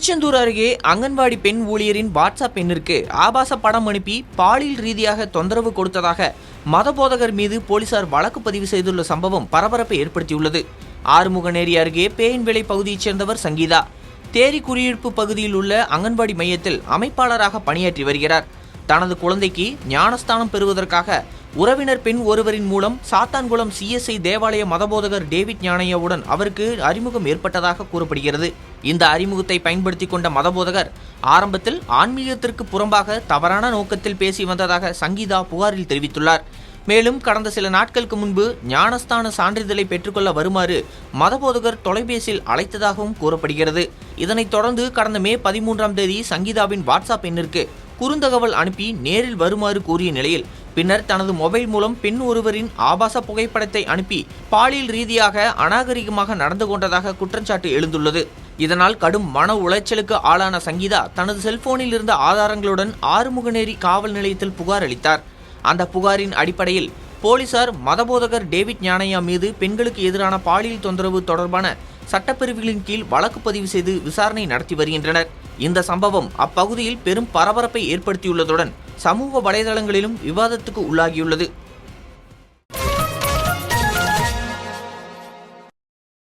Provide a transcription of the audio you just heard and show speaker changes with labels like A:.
A: திருச்செந்தூர் அருகே அங்கன்வாடி பெண் ஊழியரின் வாட்ஸ்அப் எண்ணிற்கு ஆபாச படம் அனுப்பி பாலியல் ரீதியாக தொந்தரவு கொடுத்ததாக மதபோதகர் மீது போலீசார் வழக்கு பதிவு செய்துள்ள சம்பவம் பரபரப்பை ஏற்படுத்தியுள்ளது. ஆறுமுகநேரி அருகே பேயன்விளை பகுதியைச் சேர்ந்தவர் சங்கீதா. தேரி குடியிருப்பு பகுதியில் உள்ள அங்கன்வாடி மையத்தில் அமைப்பாளராக பணியாற்றி வருகிறார். தனது குழந்தைக்கு ஞானஸ்தானம் பெறுவதற்காக உறவினர் பெண் ஒருவரின் மூலம் சாத்தான்குளம் CSI தேவாலய மதபோதகர் டேவிட் ஞானையாவுடன் அவருக்கு அறிமுகம் ஏற்பட்டதாக கூறப்படுகிறது. இந்த அறிமுகத்தை பயன்படுத்தி கொண்ட மதபோதகர் ஆரம்பத்தில் ஆன்மீகத்திற்கு புறம்பாக தவறான நோக்கத்தில் பேசி வந்ததாக சங்கீதா புகாரில் தெரிவித்துள்ளார். மேலும் கடந்த சில நாட்களுக்கு முன்பு ஞானஸ்தான சான்றிதழை பெற்றுக்கொள்ள வருமாறு மதபோதகர் தொலைபேசியில் அழைத்ததாகவும் கூறப்படுகிறது. இதனைத் தொடர்ந்து கடந்த மே 13ஆம் தேதி சங்கீதாவின் வாட்ஸ்அப் எண்ணிற்கு குறுந்தகவல் அனுப்பி நேரில் வருமாறு கூறிய நிலையில் பின்னர் தனது மொபைல் மூலம் பெண் ஒருவரின் ஆபாச புகைப்படத்தை அனுப்பி பாலியல் ரீதியாக அநாகரிகமாக நடந்து கொண்டதாக குற்றச்சாட்டு எழுந்துள்ளது. இதனால் கடும் மன உளைச்சலுக்கு ஆளான சங்கீதா தனது செல்போனில் இருந்த ஆதாரங்களுடன் ஆறுமுகநேரி காவல் நிலையத்தில் புகார் அளித்தார். அந்த புகாரின் அடிப்படையில் போலீசார் மதபோதகர் டேவிட் ஞானையா மீது பெண்களுக்கு எதிரான பாலியல் தொந்தரவு தொடர்பான சட்டப்பிரிவுகளின் கீழ் வழக்கு பதிவு செய்து விசாரணை நடத்தி வருகின்றனர். இந்த சம்பவம் அப்பகுதியில் பெரும் பரபரப்பை ஏற்படுத்தியுள்ளதுடன் சமூக வலைதளங்களிலும் விவாதத்துக்கு உள்ளாகியுள்ளது.